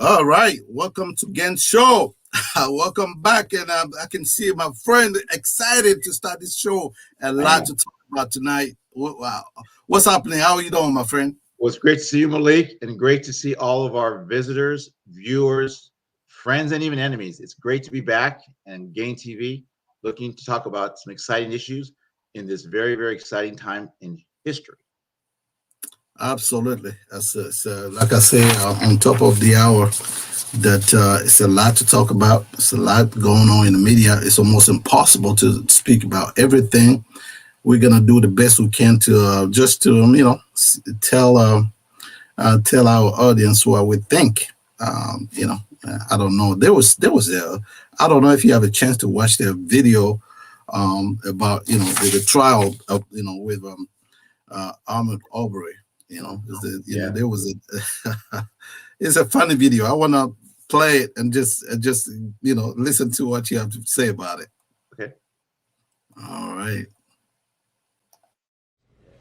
All right, welcome to Gen's show. Welcome back, and I can see my friend excited to start this show. A lot to talk about tonight. Wow, what's happening? How are you doing, my friend? Well, it's great to see you, Malik, and great to see all of our visitors, viewers, friends, and even enemies. It's great to be back and Gain TV, looking to talk about some exciting issues in this very, very exciting time in history. Absolutely. Like I say, on top of the hour, that it's a lot to talk about. It's a lot going on in the media. It's almost impossible to speak about everything. We're gonna do the best we can to just to tell our audience what we think. I don't know. There was I don't know if you have a chance to watch the video about the trial of with Ahmed Aubrey. There was a it's a funny video. I want to play it and just listen to what you have to say about it. Okay. All right.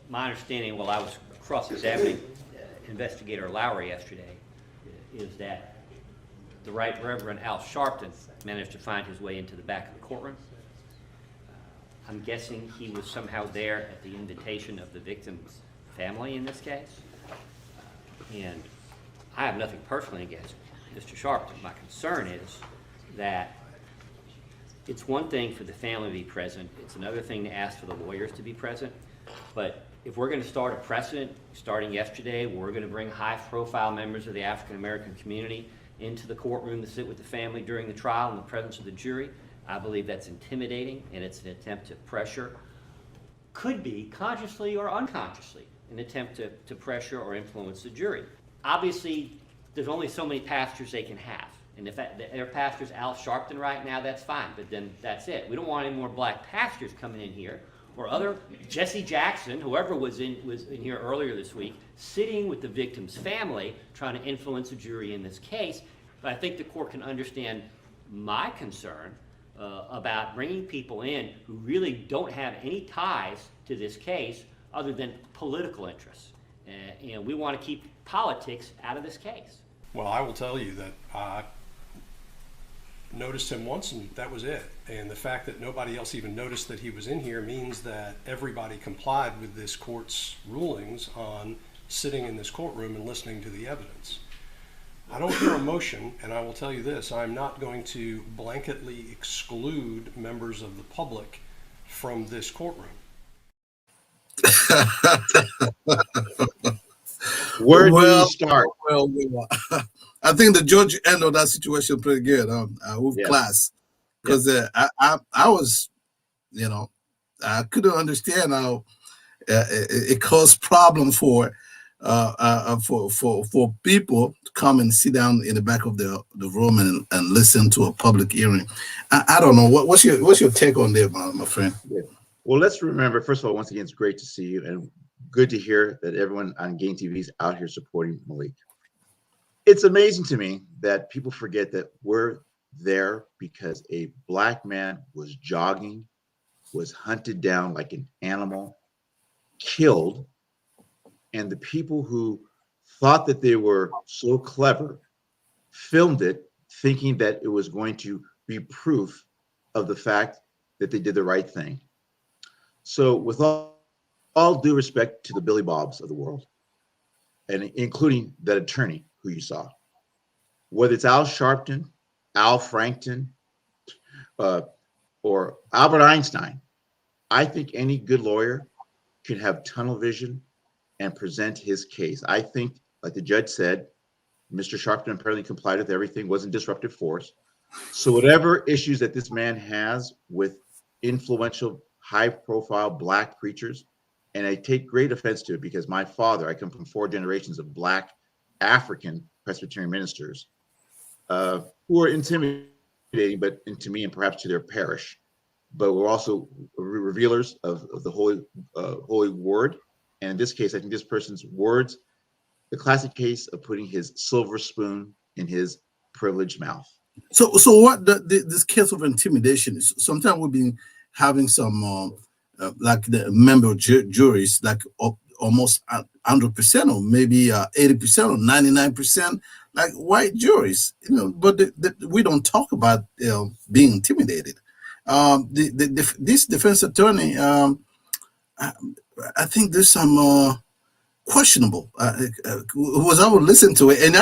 My understanding, while I was cross-examining Investigator Lowry yesterday, is that the Right Reverend Al Sharpton managed to find his way into the back of the courtroom. I'm guessing he was somehow there at the invitation of the victim's family in this case. And I have nothing personally against Mr. Sharpton. My concern is that it's one thing for the family to be present. It's another thing to ask for the lawyers to be present. But if we're going to start a precedent, starting yesterday, we're going to bring high-profile members of the African-American community into the courtroom to sit with the family during the trial in the presence of the jury, I believe that's intimidating, and it's an attempt to pressure, could be consciously or unconsciously, an attempt to pressure or influence the jury. Obviously, there's only so many pastors they can have. And if their pastor's Al Sharpton right now, that's fine, but then that's it. We don't want any more black pastors coming in here, or other Jesse Jackson, whoever was in here earlier this week, sitting with the victim's family, trying to influence a jury in this case. But I think the court can understand my concern about bringing people in who really don't have any ties to this case other than political interests. And we want to keep politics out of this case. Well, I will tell you that I noticed him once and that was it. And the fact that nobody else even noticed that he was in here means that everybody complied with this court's rulings on sitting in this courtroom and listening to the evidence. I don't hear a motion, and I will tell you this, I'm not going to blanketly exclude members of the public from this courtroom. Where do you start? Well, I think the judge handled that situation pretty good with class, because I was, I couldn't understand how it caused problem for people to come and sit down in the back of the room and listen to a public hearing. I don't know what's your take on that, my friend. Yeah. Well, let's remember, first of all, once again, it's great to see you and good to hear that everyone on Gain TV is out here supporting Malik. It's amazing to me that people forget that we're there because a black man was jogging, was hunted down like an animal, killed, and the people who thought that they were so clever filmed it thinking that it was going to be proof of the fact that they did the right thing. So with all due respect to the Billy Bobs of the world, and including that attorney who you saw, whether it's Al Sharpton, Al Frankton, or Albert Einstein, I think any good lawyer can have tunnel vision and present his case. I think, like the judge said, Mr. Sharpton apparently complied with everything, wasn't disruptive force. So whatever issues that this man has with influential, high-profile black preachers, and I take great offense to it because my father, I come from 4 generations of black African Presbyterian ministers who are intimidating, but to me and perhaps to their parish. But we're also revealers of the holy word. And in this case, I think this person's words, the classic case of putting his silver spoon in his privileged mouth. So what this case of intimidation is? Sometimes we've been having some like the member juries, like almost 100% or maybe 80% or 99% like white juries, but we don't talk about being intimidated. This defense attorney, I think there's some questionable. Was I would listen to it, and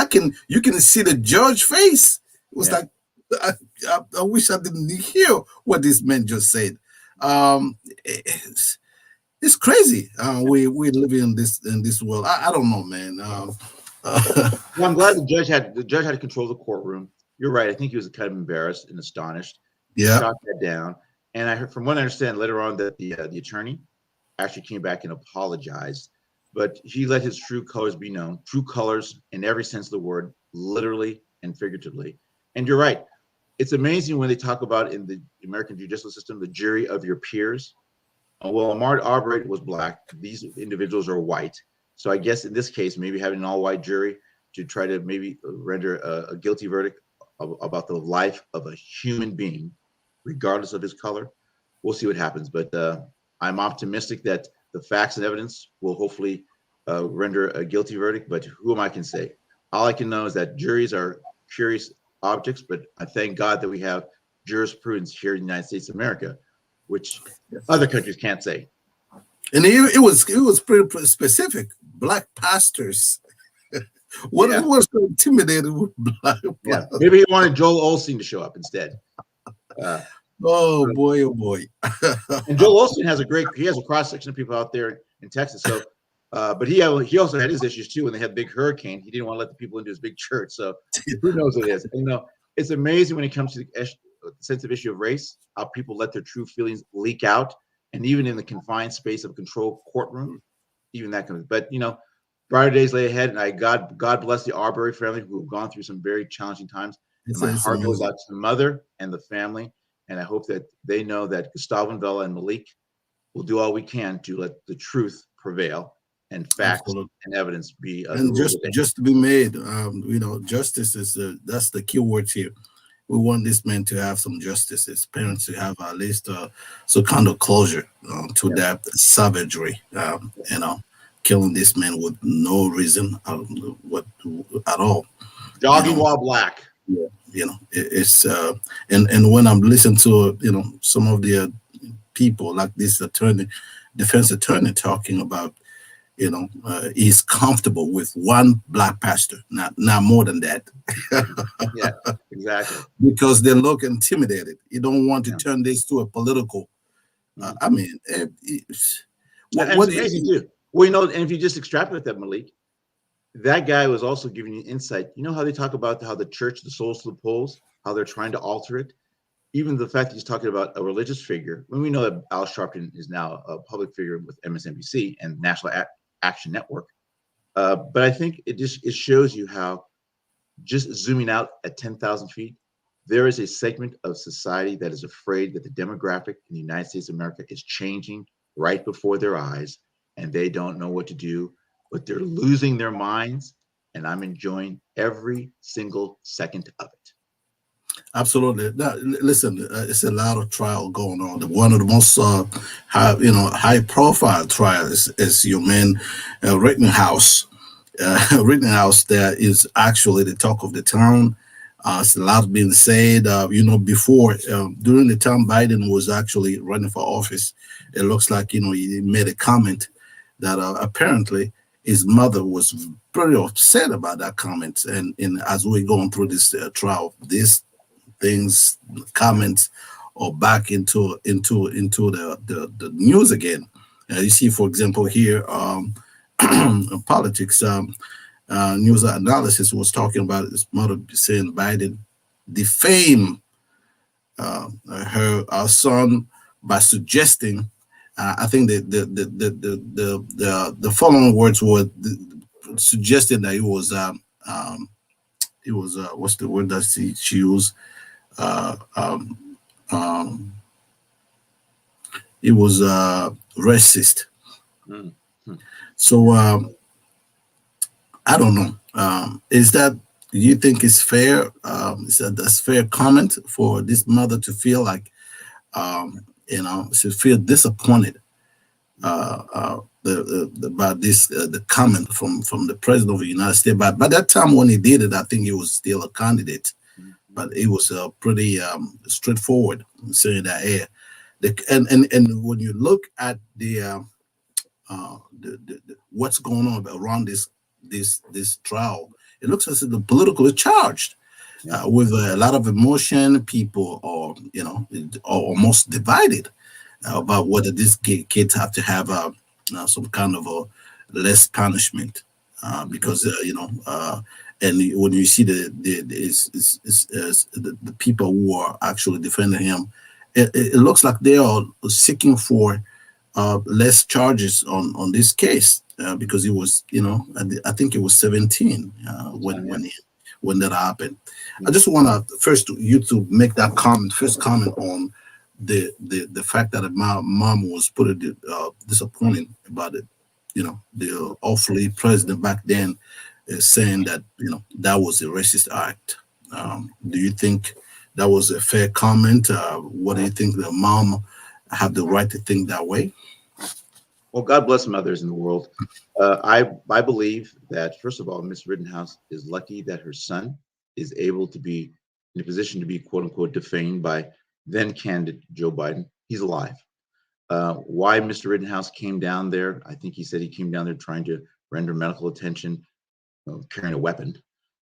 you can see the judge face. It was like I wish I didn't hear what this man just said. It's crazy. We live in this world. I don't know, man. Well, I'm glad the judge had to control the courtroom. You're right. I think he was kind of embarrassed and astonished. Yeah. Shot that down. And I heard, from what I understand later on, that the attorney actually came back and apologized, but he let his true colors be known. True colors in every sense of the word, literally and figuratively. And you're right. It's amazing when they talk about in the American judicial system the jury of your peers. Well, Ahmaud Arbery was black. These individuals are white. So I guess in this case, maybe having an all-white jury to try to maybe render a guilty verdict about the life of a human being, regardless of his color. We'll see what happens. But I'm optimistic that the facts and evidence will hopefully render a guilty verdict. But who am I can say? All I can know is that juries are curious objects, but I thank God that we have jurisprudence here in the United States of America, which other countries can't say. And it was pretty specific. Black pastors. What was so intimidated with black? Yeah, maybe he wanted Joel Osteen to show up instead. Oh boy! And Joel Osteen has a cross section of people out there in Texas. So, but he also had his issues too. When they had big hurricane, he didn't want to let the people into his big church. So who knows what it is? It's amazing when it comes to the sensitive issue of race, how people let their true feelings leak out, and even in the confined space of a controlled courtroom, even that comes. But brighter days lay ahead, and God bless the Arbery family who have gone through some very challenging times. And my heart goes out to the mother and the family, and I hope that they know that Gustavo and Malik will do all we can to let the truth prevail and facts and evidence be. And just to be made, justice is that's the key word here. We want this man to have some justice. His parents to have at least some kind of closure to that savagery. Killing this man with no reason at all. Jogging while black. Yeah, it's and when I'm listening to some of the people like this defense attorney talking about he's comfortable with one black pastor, not more than that. Yeah, exactly. Because they look intimidated. You don't want to turn this to a political. I mean, it's amazing too. Well, and if you just extrapolate that, Malik, that guy was also giving you insight. You know how they talk about how the church, the souls to the polls, how they're trying to alter it? Even the fact that he's talking about a religious figure, when we know that Al Sharpton is now a public figure with MSNBC and National Action Network. But I think it shows you how, just zooming out at 10,000 feet, there is a segment of society that is afraid that the demographic in the United States of America is changing right before their eyes, and they don't know what to do, but they're losing their minds, and I'm enjoying every single second of it. Absolutely. Now, listen, it's a lot of trial going on. One of the most high-profile trials is your man Rittenhouse. Rittenhouse that is actually the talk of the town. It's a lot being said. Before during the time Biden was actually running for office, it looks like he made a comment that apparently his mother was pretty upset about that comment. And as we're going through this trial, these things, comments, are back into the news again. You see, for example, here, politics. News analysis was talking about his mother saying Biden defamed our son by suggesting. I think the following words were suggesting that it was what's the word that she used? It was racist. Mm-hmm. So I don't know. Is that, do you think it's fair? Is that's fair comment for this mother to feel like, she feel disappointed about this the comment from the president of the United States. But by that time when he did it, I think he was still a candidate, but it was pretty straightforward saying that hey, and when you look at the what's going on around this trial, it looks as if the politically charged. With a lot of emotion, people are, are almost divided about whether these kids have to have some kind of a less punishment because and when you see the people who are actually defending him, it looks like they are seeking for less charges on this case because it was I think it was 17 when that happened. I just want to first you to make that first comment on the fact that my mom was pretty disappointed about it. The awfully president back then is saying that that was a racist act. Do you think that was a fair comment? What do you think the mom have the right to think that way? Well, God bless mothers in the world. I believe that, first of all, Miss Rittenhouse is lucky that her son is able to be in a position to be, quote unquote, defamed by then candidate Joe Biden. He's alive. Why Mr. Rittenhouse came down there, I think he said he came down there trying to render medical attention, carrying a weapon.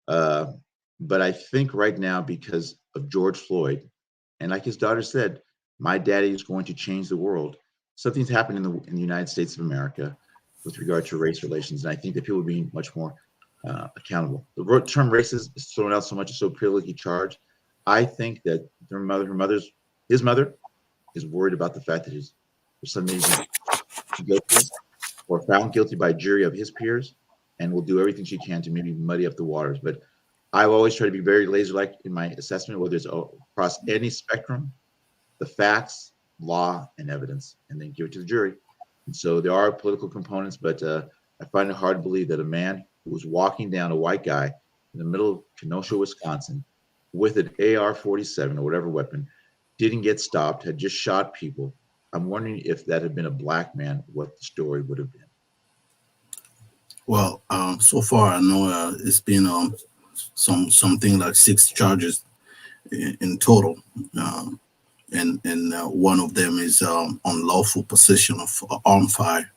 But I think right now, because of George Floyd, and like his daughter said, my daddy is going to change the world. Something's happened in the United States of America with regard to race relations, and I think that people are being much more accountable. The term racist is thrown out so much, it's so politically charged. I think that his mother is worried about the fact that his son may be guilty or found guilty by a jury of his peers, and will do everything she can to maybe muddy up the waters. But I've always tried to be very laser-like in my assessment, whether it's across any spectrum, the facts, law, and evidence, and then give it to the jury. And so there are political components, but I find it hard to believe that a man who was walking down, a white guy in the middle of Kenosha, Wisconsin, with an AR-47 or whatever weapon, didn't get stopped, had just shot people. I'm wondering if that had been a black man, what the story would have been. Well, so far I know it's been something like 6 charges in total, and one of them is unlawful possession of armed fire,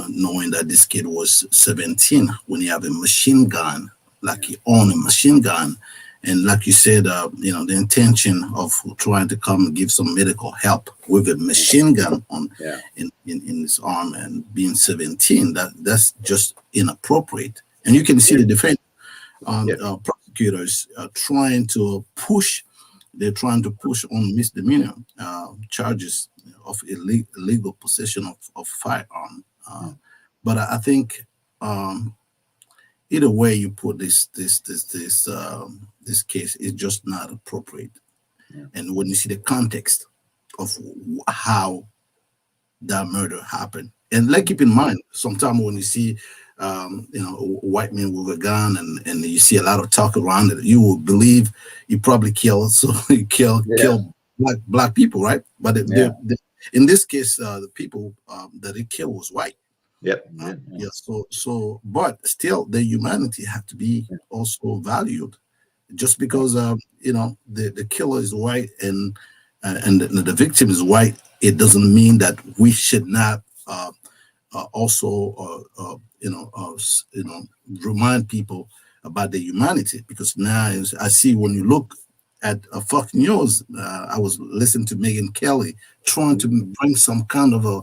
knowing that this kid was 17 when he have a machine gun, like he owned a machine gun. And like you said, the intention of trying to come and give some medical help with a machine gun in his arm, and being 17, that's just inappropriate. And you can see the defense prosecutors trying to push on misdemeanor charges of illegal possession of firearm. But I think either way you put this case is just not appropriate. And when you see the context of how that murder happened, and like keep in mind, sometimes when you see white men with a gun and you see a lot of talk around it, you will believe he probably killed black people, right? But in this case, the people that he killed was white. But still, the humanity have to be also valued. Just because the killer is white and the victim is white, it doesn't mean that we should not also remind people about the humanity. Because now I see when you look at Fox News, I was listening to Megyn Kelly trying to bring some kind of a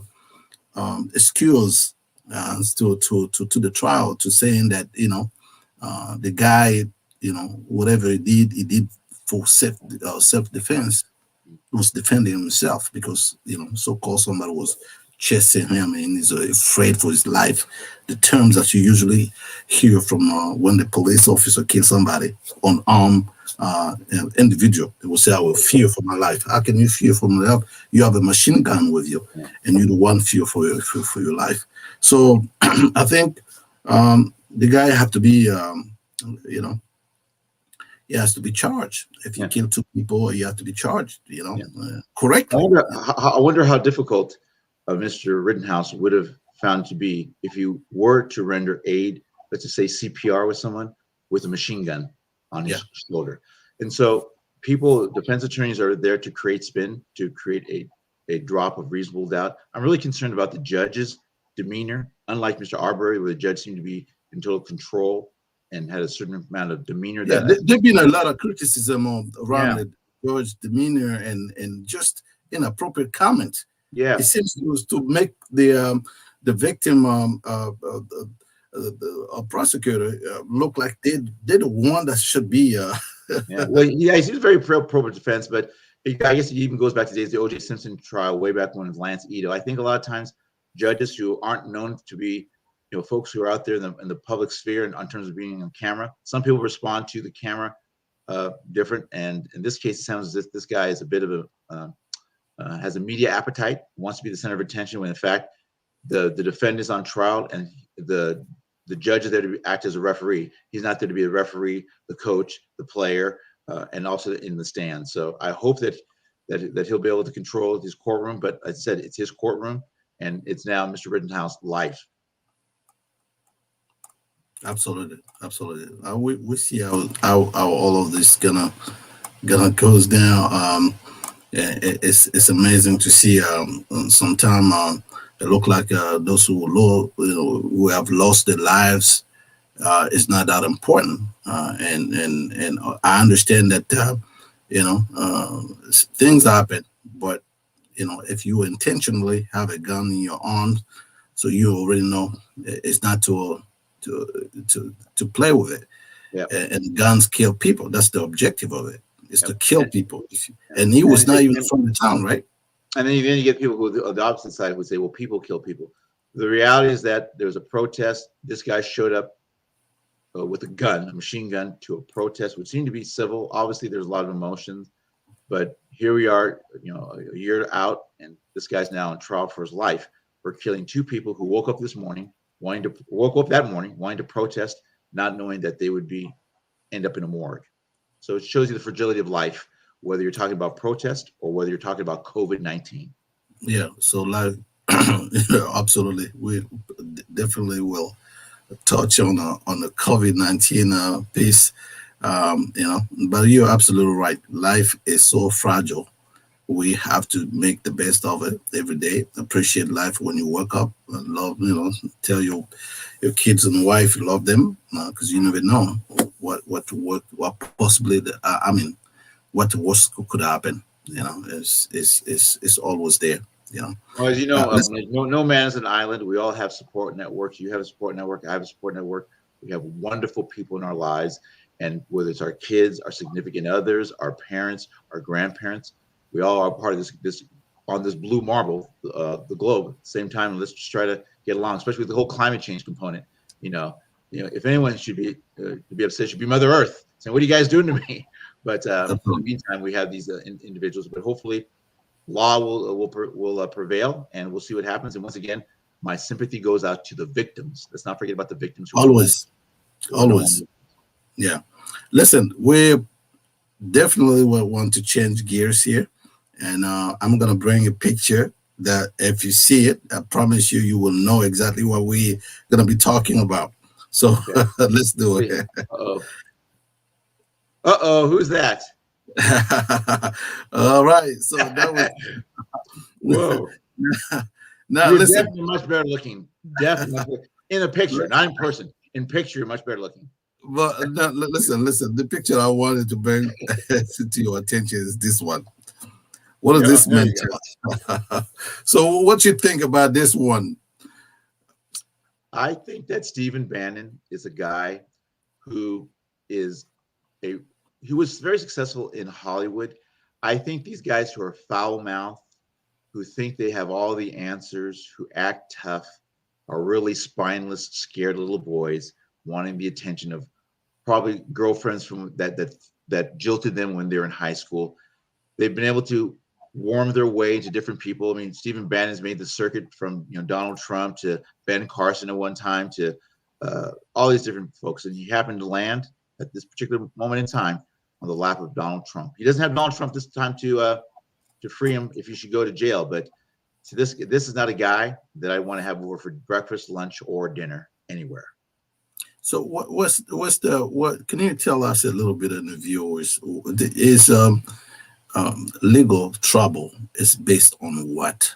excuse to the trial, to saying that the guy, whatever he did for self-defense, was defending himself because so-called somebody was chasing him and he's afraid for his life. The terms that you usually hear from when the police officer kills somebody, unarmed individual, they will say, "I will fear for my life." How can you fear for my life? You have a machine gun with you, and you don't want fear for your life. So I think the guy have to be, he has to be charged. If you kill 2 people, you have to be charged, correctly. I wonder how difficult Mr. Rittenhouse would have found to be if you were to render aid, let's just say CPR with someone with a machine gun on his shoulder. And so defense attorneys are there to create spin, to create a drop of reasonable doubt. I'm really concerned about the judge's demeanor. Unlike Mr. Arbery, where the judge seemed to be in total control and had a certain amount of demeanor. Yeah, there's been a lot of criticism around the judge's demeanor and just inappropriate comments. Yeah, it seems to make the victim prosecutor look like they're the one that should be. Well, yeah, he seems very pro defense, but I guess it even goes back to the O.J. Simpson trial way back when with Lance Ito. I think a lot of times judges who aren't known to be, folks who are out there in the public sphere and in terms of being on camera, some people respond to the camera different. And in this case, it sounds as if this guy is a bit of has a media appetite, wants to be the center of attention, when in fact the defendant is on trial and the judge is there to act as a referee. He's not there to be a referee, the coach, the player, and also in the stand. So I hope that he'll be able to control his courtroom. But as I said, it's his courtroom, and it's now Mr. Rittenhouse's life. Absolutely. We see how all of this gonna goes down. It's amazing to see. Sometimes it look like those who have lost their lives is not that important. And I understand that things happen, but if you intentionally have a gun in your arms, so you already know it's not to play with it. Yeah. And guns kill people. That's the objective of it. Is to kill people. And he was not even from the town, right? And then you get people who on the opposite side would say, well, people kill people. The reality is that there was a protest. This guy showed up with a gun, a machine gun, to a protest, which seemed to be civil. Obviously, there's a lot of emotions, but here we are, a year out, and this guy's now on trial for his life for killing two people who woke up that morning wanting to protest, not knowing that they would end up in a morgue. So it shows you the fragility of life, whether you're talking about protest or whether you're talking about COVID-19. Yeah. So absolutely, we definitely will touch on the COVID-19 piece. But you're absolutely right. Life is so fragile. We have to make the best of it every day. Appreciate life when you wake up. Love, tell your kids and wife you love them, because you never know what possibly what the worst could happen. It's always there. Well, as you know, no man is an island. We all have support networks. You have a support network. I have a support network. We have wonderful people in our lives, and whether it's our kids, our significant others, our parents, our grandparents, we all are part of this on this blue marble, the globe. At the same time, let's just try to get along, especially with the whole climate change component. If anyone should be upset, should be Mother Earth saying, "What are you guys doing to me?" But in the meantime, we have these individuals. But hopefully, law will prevail, and we'll see what happens. And once again, my sympathy goes out to the victims. Let's not forget about the victims. Always. Yeah. Listen, we definitely will want to change gears here, and I'm gonna bring a picture that if you see it, I promise you will know exactly what we're gonna be talking about. So okay. Let's do it. Who's that? All right. So that was whoa. Now you're listen. Definitely much better looking. Definitely in a picture, not in person. In picture, you're much better looking. But no, listen. The picture I wanted to bring to your attention is this one. What does this mean to us? So what you think about this one? I think that Stephen Bannon is a guy who was very successful in Hollywood. I think these guys who are foul-mouthed, who think they have all the answers, who act tough, are really spineless, scared little boys wanting the attention of probably girlfriends from that jilted them when they were in high school. They've been able to warm their way to different people. I mean, Stephen Bannon's made the circuit from Donald Trump to Ben Carson at one time to all these different folks, and he happened to land at this particular moment in time on the lap of Donald Trump. He doesn't have Donald Trump this time to free him if he should go to jail, but So this is not a guy that I want to have over for breakfast, lunch, or dinner anywhere. So what's what? Can you tell us a little bit of the viewers? Is legal trouble is based on what?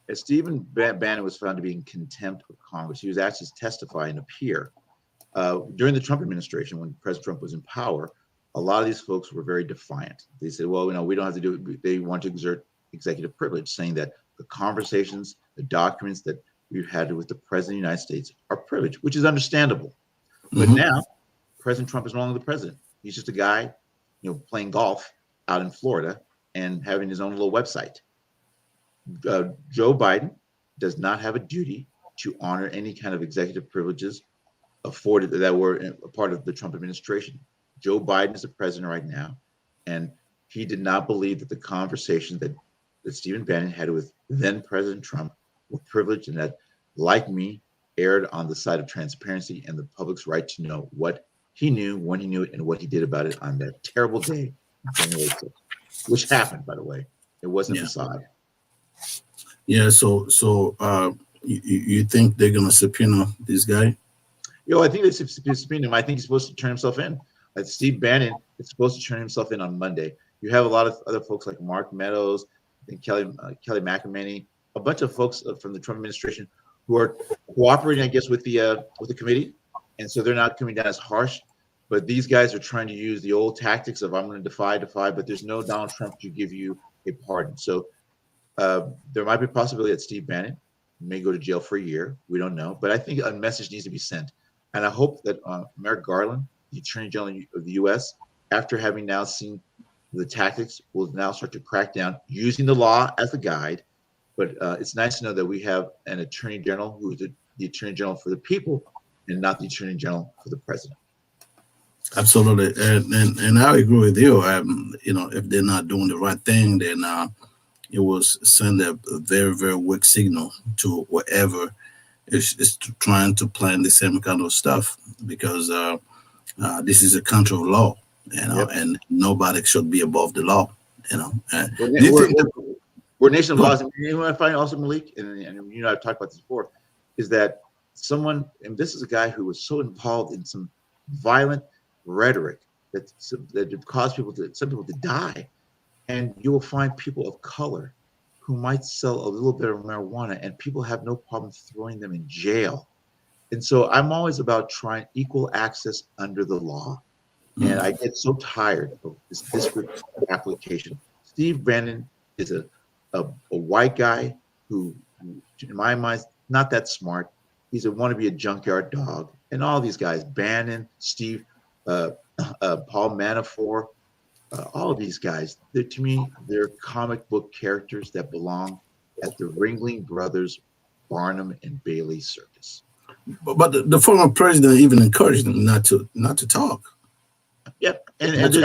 As Stephen Bannon was found to be in contempt of Congress, he was asked to testify and appear during the Trump administration when President Trump was in power. A lot of these folks were very defiant. They said, "Well, we don't have to do it." They want to exert executive privilege, saying that the conversations, the documents that we've had with the President of the United States are privileged, which is understandable. But now, President Trump is no longer the president. He's just a guy, playing golf out in Florida and having his own little website. Joe Biden does not have a duty to honor any kind of executive privileges afforded that were a part of the Trump administration. Joe Biden is the president right now, and he did not believe that the conversation that Stephen Bannon had with then President Trump were privileged, and that, like me, erred on the side of transparency and the public's right to know what he knew, when he knew it, and what he did about it on that terrible day, January 6th, which happened, by the way. It wasn't a facade. Yeah. So you think they're gonna subpoena this guy? I think they subpoena him. I think he's supposed to turn himself in. Like Steve Bannon is supposed to turn himself in on Monday. You have a lot of other folks like Mark Meadows and Kelly McEnany, a bunch of folks from the Trump administration who are cooperating, I guess, with the committee, and so they're not coming down as harsh. But these guys are trying to use the old tactics of I'm going to defy, but there's no Donald Trump to give you a pardon. So there might be a possibility that Steve Bannon may go to jail for a year. We don't know, but I think a message needs to be sent, and I hope that Merrick Garland, the Attorney General of the U.S., after having now seen the tactics, will now start to crack down using the law as a guide. But it's nice to know that we have an Attorney General who is the Attorney General for the people and not the Attorney General for the president. Absolutely, and I agree with you. If they're not doing the right thing, then it will send a very, very weak signal to whoever is trying to plan the same kind of stuff, because this is a country of law, and nobody should be above the law. We're a nation of laws. And what I find also, Malik, and I've talked about this before, is that someone, and this is a guy who was so involved in some violent rhetoric that caused some people to die, and you will find people of color who might sell a little bit of marijuana, and people have no problem throwing them in jail. And so I'm always about trying equal access under the law, and I get so tired of this disparate application. Steve Bannon is a white guy who, in my mind, is not that smart. He's want to be a junkyard dog, and all these guys, Bannon, Steve, Paul Manafort, all of these guys, to me, they're comic book characters that belong at the Ringling Brothers Barnum and Bailey circus. But the former president even encouraged them not to talk. Yep, and there's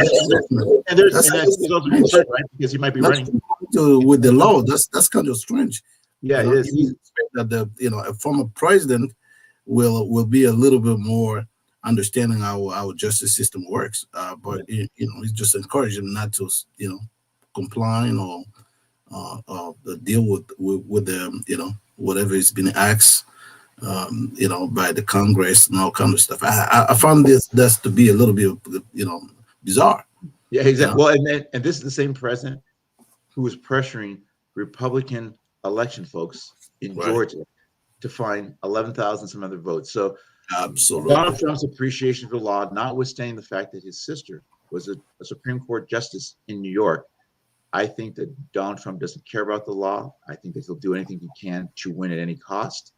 also right, because he might be running with the law. That's kind of strange. Yeah, it is. You expect that a former president will be a little bit more understanding how our justice system works. But he's just encouraging them not to comply or deal with the whatever is being asked by the Congress and all kind of stuff. I found this to be a little bit bizarre. Yeah, exactly. Well, and this is the same president who was pressuring Republican election folks in Georgia to find 11,000 some other votes. So absolutely, Donald Trump's appreciation for the law, notwithstanding the fact that his sister was a Supreme Court justice in New York, I think that Donald Trump doesn't care about the law. I think that he'll do anything he can to win at any cost.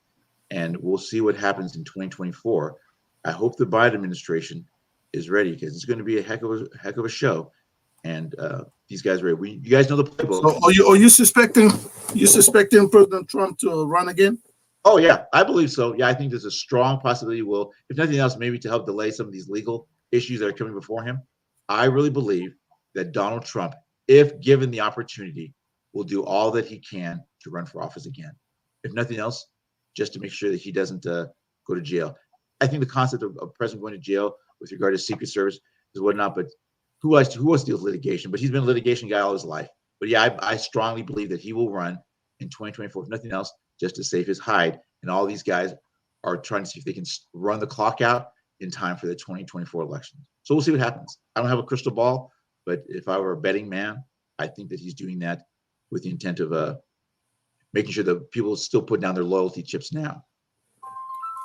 And we'll see what happens in 2024. I hope the Biden administration is ready, because it's going to be a heck of a show. And these guys are ready. You guys know the playbook. So are you suspecting President Trump to run again? Oh yeah, I believe so. Yeah, I think there's a strong possibility will, if nothing else, maybe to help delay some of these legal issues that are coming before him. I really believe that Donald Trump, if given the opportunity, will do all that he can to run for office again. If nothing else, just to make sure that he doesn't go to jail. I think the concept of a president going to jail with regard to Secret Service is whatnot, but who wants to deal with litigation? But he's been a litigation guy all his life. But yeah, I strongly believe that he will run in 2024, if nothing else, just to save his hide. And all these guys are trying to see if they can run the clock out in time for the 2024 election. So we'll see what happens. I don't have a crystal ball, but if I were a betting man, I think that he's doing that with the intent of making sure that people still put down their loyalty chips now.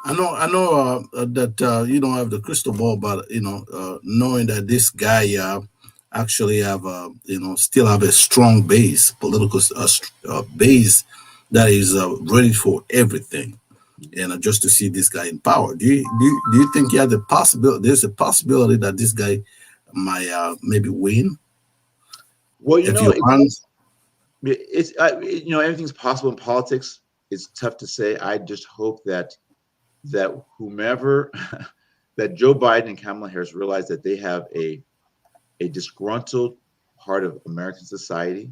I know that you don't have the crystal ball, but knowing that this guy actually have still have a strong base, political base that is ready for everything, and just to see this guy in power, do you think you have the possibility? There's a possibility that this guy might maybe win. Well, if you it's everything's possible in politics. It's tough to say. I just hope that whomever that Joe Biden and Kamala Harris realize that they have a disgruntled part of American society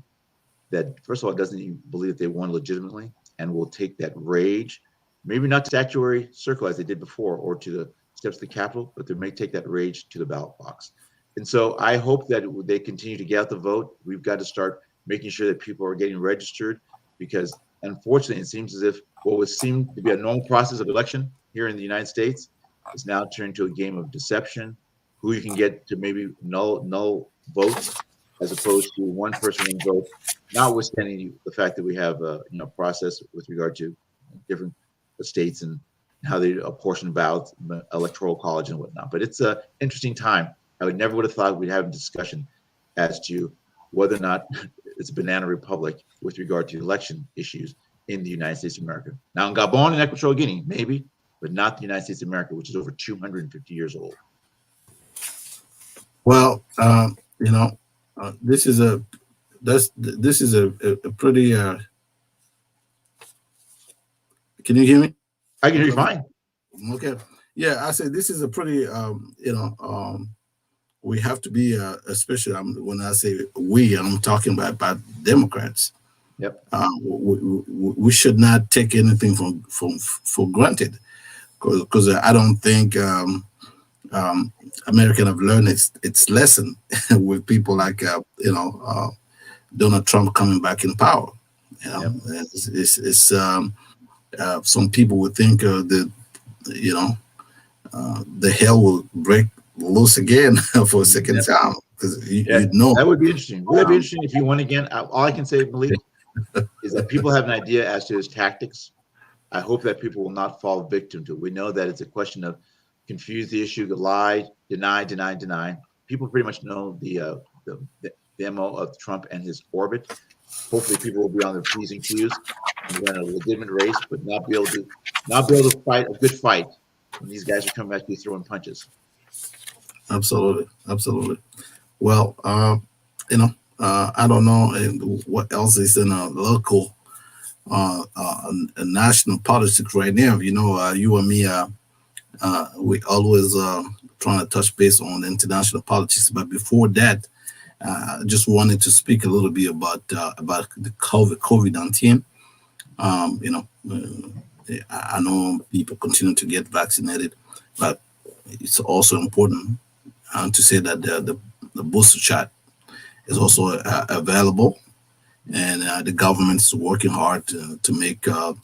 that, first of all, doesn't even believe that they won legitimately and will take that rage, maybe not to the statuary circle as they did before or to the steps of the Capitol, but they may take that rage to the ballot box. And so I hope that they continue to get out the vote. We've got to start making sure that people are getting registered, because unfortunately it seems as if what would seem to be a normal process of election here in the United States is now turned into a game of deception, who you can get to maybe null votes as opposed to one person in vote, notwithstanding the fact that we have a process with regard to different states and how they apportion ballots, electoral college and whatnot. But it's an interesting time. I would never have thought we'd have a discussion as to whether or not it's a banana republic with regard to election issues in the United States of America. Now in Gabon and Equatorial Guinea, maybe, but not the United States of America, which is over 250 years old. Well, this is a pretty. Can you hear me? I can hear you fine. Okay. Yeah, I said this is a pretty. We have to be, especially when I say we, I'm talking about Democrats. Yep. We should not take anything for granted, because I don't think American have learned its lesson with people like Donald Trump coming back in power. Yep. It's some people would think that the hell will break loose again for a second time, because that would be interesting. Would that be interesting if he won again? All I can say, Malik, is that people have an idea as to his tactics. I hope that people will not fall victim to it. We know that it's a question of confuse the issue, lie, deny. People pretty much know the MO of Trump and his orbit. Hopefully, people will be on their P's and Q's and run a legitimate race, but not be able to fight a good fight when these guys are coming at you throwing punches. Absolutely. Well, I don't know what else is in a local, a national politics right now. You and me, we always trying to touch base on international politics. But before that, I just wanted to speak a little bit about the COVID-19. I know people continue to get vaccinated, but it's also important to say that the booster shot is also available, and the government is working hard to make the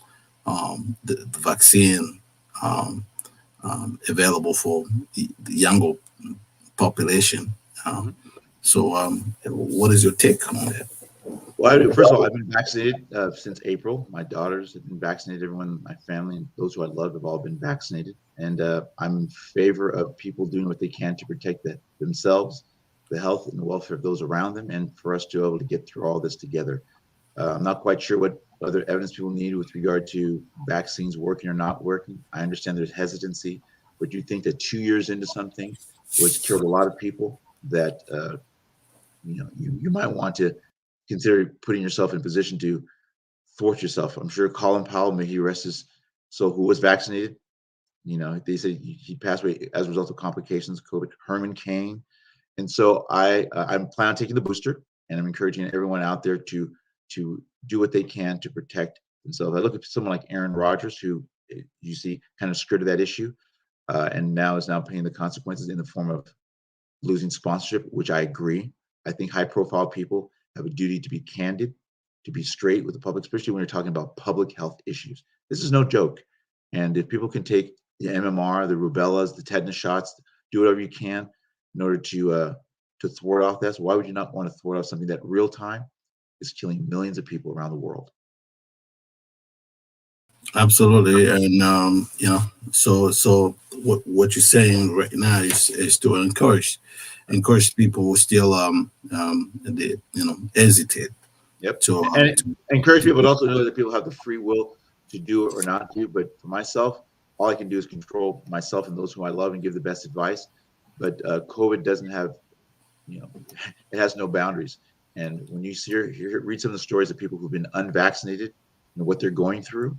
vaccine available for the younger population. So what is your take on that? Well, first of all, I've been vaccinated since April. My daughters have been vaccinated. Everyone in my family and those who I love have all been vaccinated. And I'm in favor of people doing what they can to protect themselves, the health and the welfare of those around them, and for us to be able to get through all this together. I'm not quite sure what other evidence people need with regard to vaccines working or not working. I understand there's hesitancy, but you think that 2 years into something, which killed a lot of people, that you might want to consider putting yourself in a position to thwart yourself. I'm sure Colin Powell, may he rest his soul, who was vaccinated, they say he passed away as a result of complications, COVID. Herman Cain. And so I'm planning on taking the booster, and I'm encouraging everyone out there to do what they can to protect themselves. I look at someone like Aaron Rodgers, who you see kind of skirted that issue, and now is paying the consequences in the form of losing sponsorship, which I agree. I think high-profile people have a duty to be candid to be straight with the public, especially when you're talking about public health issues. This is no joke. And if people can take the MMR, the rubellas, the tetanus shots, do whatever you can in order to thwart off this, why would you not want to thwart off something that real time is killing millions of people around the world? Absolutely, and so what you're saying right now is to encourage people who still they hesitate Yep. to And encourage people, but also know that people have the free will to do it or not do. But for myself, all I can do is control myself and those who I love and give the best advice. But COVID doesn't have, it has no boundaries. And when you read some of the stories of people who've been unvaccinated and what they're going through,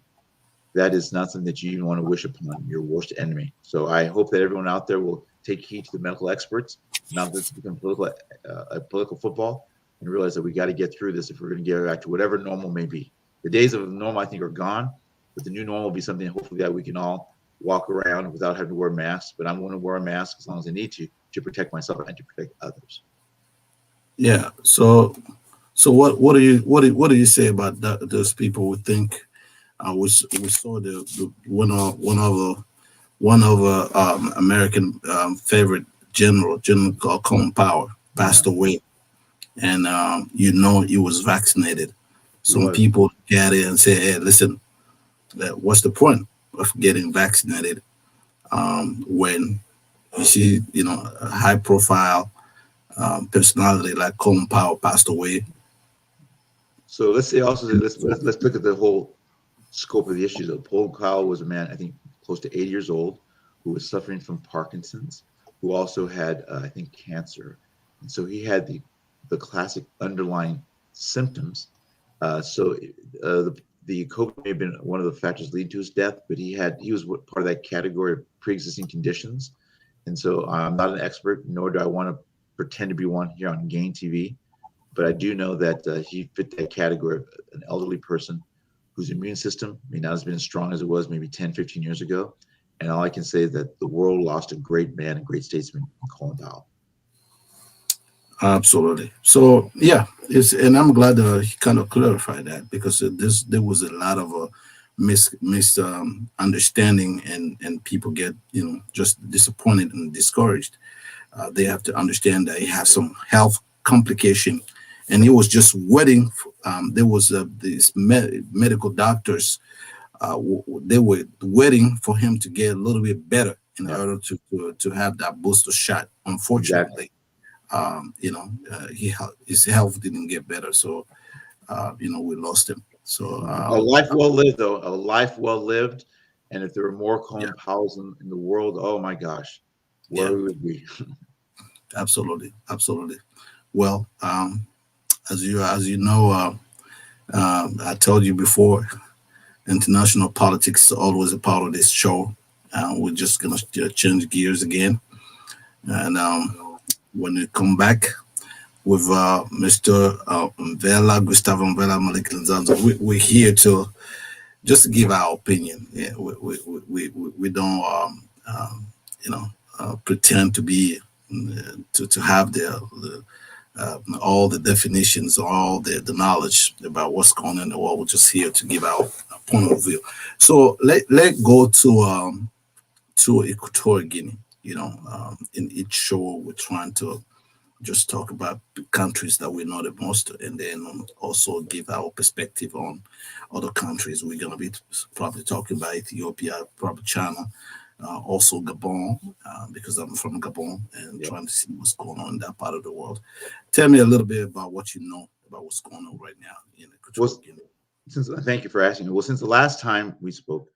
that is not something that you even want to wish upon your worst enemy. So I hope that everyone out there will take heed to the medical experts, not just become political football, and realize that we got to get through this if we're going to get back to whatever normal may be. The days of normal, I think, are gone, but the new normal will be something hopefully that we can all walk around without having to wear masks. But I'm going to wear a mask as long as I need to protect myself and to protect others. Yeah. So what do you say about those people who think we saw the one of American favorite general called Colin Powell passed away, and he was vaccinated. Some people get it and say, hey, listen, what's the point of getting vaccinated when you see a high profile personality like Colin Powell passed away? So let's look at the whole scope of the issues. Paul Powell was a man, I think, close to 80 years old, who was suffering from Parkinson's, who also had, I think, cancer. And so he had the classic underlying symptoms. The COVID may have been one of the factors leading to his death, but he was part of that category of pre-existing conditions. And so I'm not an expert, nor do I want to pretend to be one here on Gain TV, but I do know that he fit that category of an elderly person whose immune system may not have been as strong as it was maybe 10, 15 years ago. And all I can say is that the world lost a great man, a great statesman, Colin Powell. Absolutely. So yeah, and I'm glad he kind of clarified that, because there was a lot of misunderstanding, and people get just disappointed and discouraged. They have to understand that he has some health complication, and he was just waiting. There was these medical doctors. They were waiting for him to get a little bit better in order to have that booster shot. Unfortunately, his health didn't get better, so we lost him. So a life well lived, though, a life well lived. And if there were more Colin Powells in the world, oh my gosh, where would we? Absolutely. Well, as you know, I told you before, international politics is always a part of this show. We're just gonna change gears again, and when we come back with Mr. Gustavo and Malik, we're here to just give our opinion. Yeah, we don't pretend to be to have all the definitions, all the knowledge about what's going on in the world. We're just here to give our point of view. So let go to Equatorial Guinea. In each show we're trying to just talk about countries that we know the most, and then also give our perspective on other countries. We're going to be probably talking about Ethiopia, probably China, also Gabon, because I'm from Gabon, and trying to see what's going on in that part of the world. Tell me a little bit about what you know about what's going on right now in Equatorial Guinea. Thank you for asking. Well, since the last time we spoke,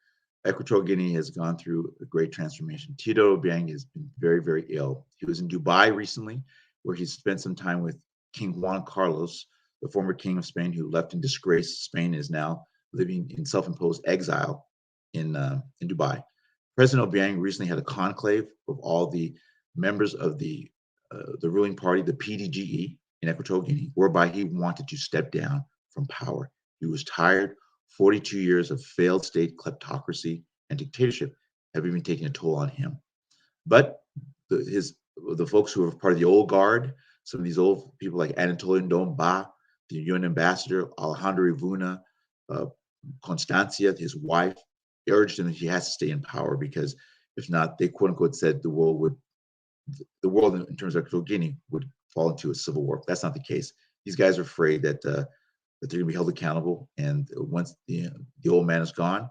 Equatorial Guinea has gone through a great transformation. Tito Obiang has been very, very ill. He was in Dubai recently, where he spent some time with King Juan Carlos, the former king of Spain, who left in disgrace. Spain is now living in self-imposed exile in Dubai. President Obiang recently had a conclave of all the members of the ruling party, the PDGE, in Equatorial Guinea, whereby he wanted to step down from power. He was tired. 42 years of failed state kleptocracy and dictatorship have even taken a toll on him. But the folks who are part of the old guard, some of these old people like Anatolian Domba, the UN ambassador, Alejandro Ivuna, Constancia, his wife, urged him that he has to stay in power because if not, they quote unquote said the world in terms of Equatorial Guinea would fall into a civil war. That's not the case. These guys are afraid that they're going to be held accountable, and once the old man is gone,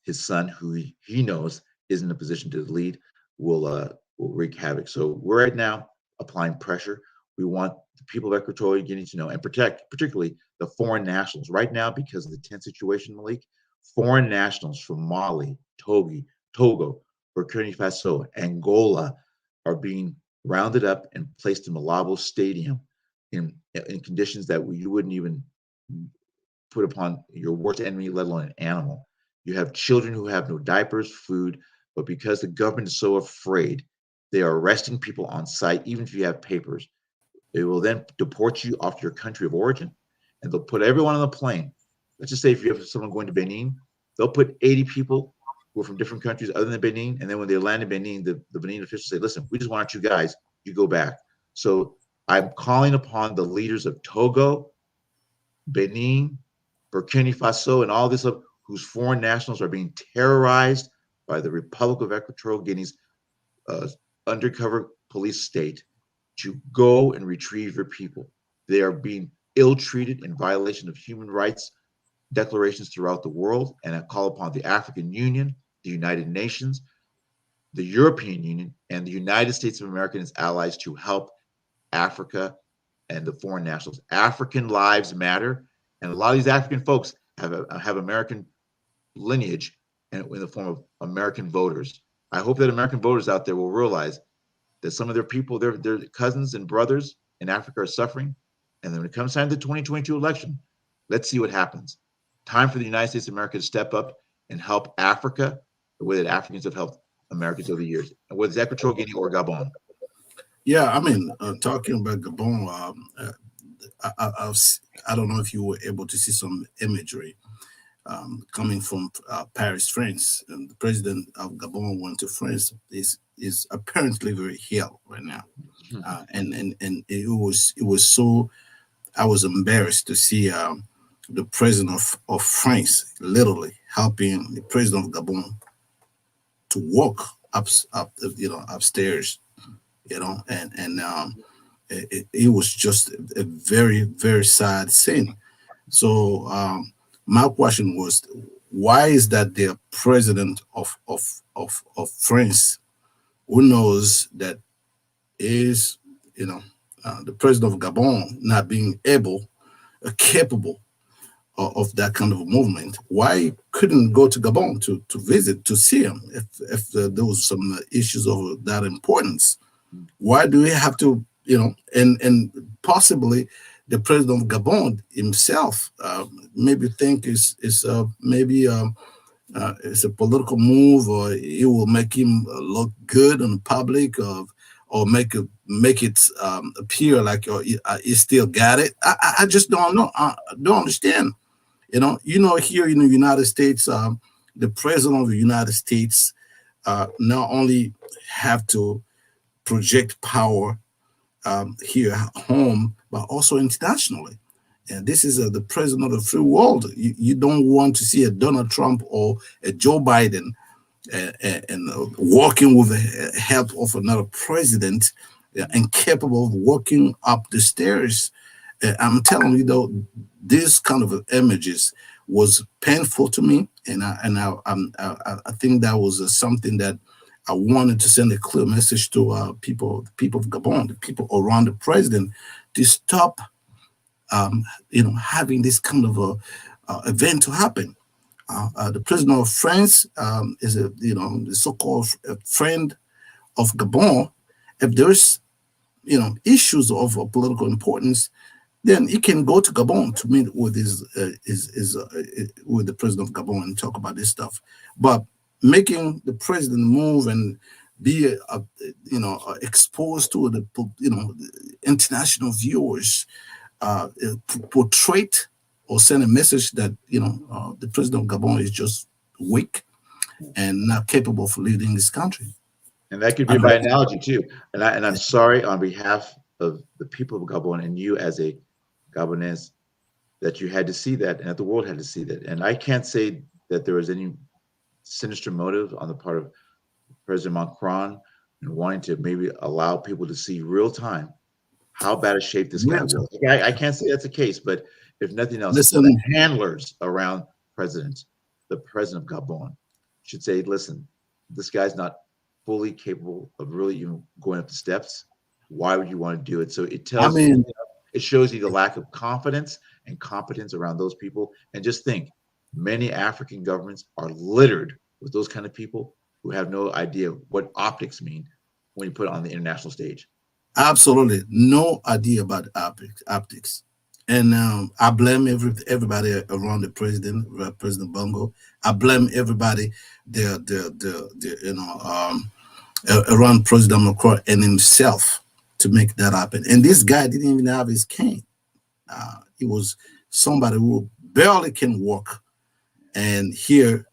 his son, who he knows is in a position to lead, will wreak havoc. So we're right now applying pressure. We want the people of Equatorial Guinea to know and protect, particularly the foreign nationals. Right now, because of the tense situation, Malik, foreign nationals from Mali, Togo, Burkina Faso, Angola are being rounded up and placed in Malabo Stadium in conditions that you wouldn't even put upon your worst enemy, let alone an animal. You have children who have no diapers, food, but because the government is so afraid, they are arresting people on site, even if you have papers. They will then deport you off to your country of origin, and they'll put everyone on the plane. Let's just say if you have someone going to Benin, they'll put 80 people who are from different countries other than Benin, and then when they land in Benin, the Benin officials say, listen, we just want you guys, you go back. So I'm calling upon the leaders of Togo, Benin, Burkina Faso, and all this whose foreign nationals are being terrorized by the Republic of Equatorial Guinea's undercover police state to go and retrieve your people. They are being ill-treated in violation of human rights declarations throughout the world, and I call upon the African Union, the United Nations, the European Union, and the United States of America and its allies to help Africa and the foreign nationals. African lives matter, and a lot of these African folks have American lineage and in the form of American voters. I hope that American voters out there will realize that some of their people, their cousins and brothers in Africa are suffering. And then when it comes time to the 2022 election, let's see what happens. Time for the United States of America to step up and help Africa the way that Africans have helped Americans over the years, and whether it's Equatorial Guinea or Gabon. Yeah, I mean, talking about Gabon, I don't know if you were able to see some imagery coming from Paris, France. And the president of Gabon went to France. Is apparently very ill right now, and it was so. I was embarrassed to see the president of France literally helping the president of Gabon to walk upstairs, and it was just a very, very sad scene. So my question was, why is that the president of France, who knows that is, the president of Gabon not being capable of that kind of a movement, why couldn't go to Gabon to visit, to see him if there was some issues of that importance? Why do we have to, and possibly the president of Gabon himself maybe think it's a political move, or it will make him look good in public, or make it appear like he still got it. I just don't know. I don't understand. Here in the United States, the president of the United States not only have to project power here at home, but also internationally. And this is the president of the free world. You don't want to see a Donald Trump or a Joe Biden and walking with the help of another president, incapable of walking up the stairs. I'm telling you, though, this kind of images was painful to me, and I think that was something that I wanted to send a clear message to the people of Gabon, the people around the president, to stop, having this kind of a event to happen. The president of France is the so-called friend of Gabon. If there's issues of political importance, then he can go to Gabon to meet with with the president of Gabon and talk about this stuff. But making the president move and be exposed to the international viewers, portray or send a message that the president of Gabon is just weak and not capable of leading this country. And that could be by analogy too. And I'm sorry on behalf of the people of Gabon and you as a Gabonese that you had to see that, and that the world had to see that. And I can't say that there was any sinister motive on the part of President Macron and wanting to maybe allow people to see real time how bad a shape this guy was. I can't say that's the case, but if nothing else, Listen, the handlers around the president of Gabon, should say, listen, this guy's not fully capable of really even going up the steps. Why would you want to do it? So it I tells mean, it shows you the lack of confidence and competence around those people. And just think, many African governments are littered with those kind of people who have no idea what optics mean when you put it on the international stage. absolutely no idea about optics. And I blame everybody around the president, President Bongo. I blame everybody around President Macron and himself to make that happen. And this guy didn't even have his cane. He was somebody who barely can walk. And here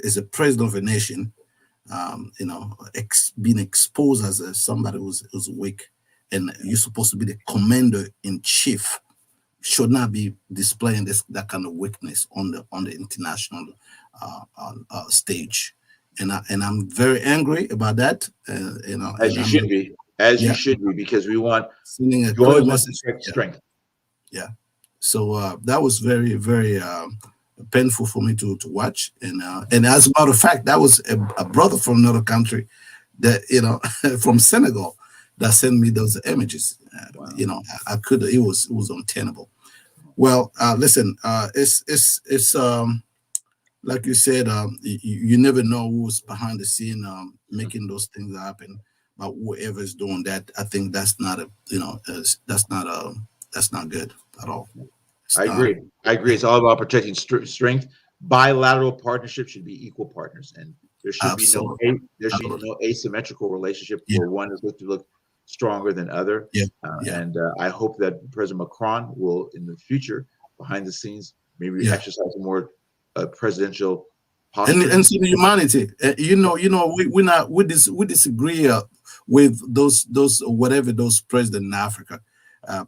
is a president of a nation, being exposed as somebody who's weak. And you're supposed to be the commander in chief. Should not be displaying that kind of weakness on the international stage. And I'm very angry about that. As you should be, you should be, because we want sending a you always want message. strength. Yeah. So that was very, very painful for me to watch. And as a matter of fact, that was a brother from another country that from Senegal that sent me those images. Wow. I could. It was untenable. Well, listen. It's like you said. You never know who's behind the scene making those things happen. But whoever is doing that, I think that's not that's not good at all. I agree. It's all about protecting strength. Bilateral partnerships should be equal partners, and there should be no asymmetrical relationship where one is to look stronger than other. And I hope that President Macron will, in the future, behind the scenes, maybe exercise a more presidential posture. And so humanity, we disagree with those presidents in Africa.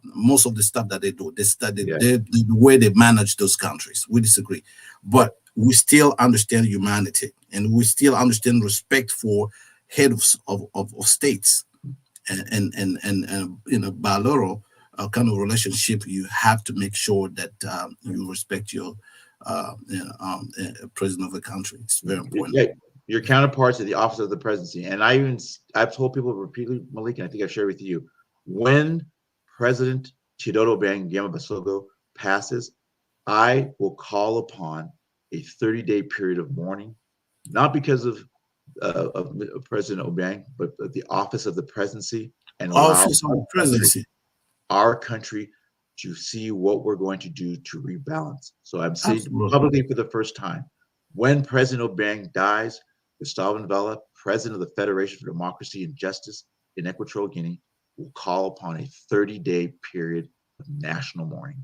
Most of the stuff that they do, the way they manage those countries, we disagree, but we still understand humanity, and we still understand respect for heads of states, and bilateral kind of relationship. You have to make sure that you respect your president of a country. It's very important. Yeah. Your counterparts at the office of the presidency, and I've told people repeatedly, Malik, and I think I've shared with you, when President Teodoro Obiang Basogo passes, I will call upon a 30-day period of mourning, not because of President Obiang, but the office of the presidency, and office of the presidency, our country, to see what we're going to do to rebalance. So I'm saying publicly for the first time, when President Obiang dies, Gustavo and Malik, President of the Federation for Democracy and Justice in Equatorial Guinea, will call upon a 30-day period of national mourning.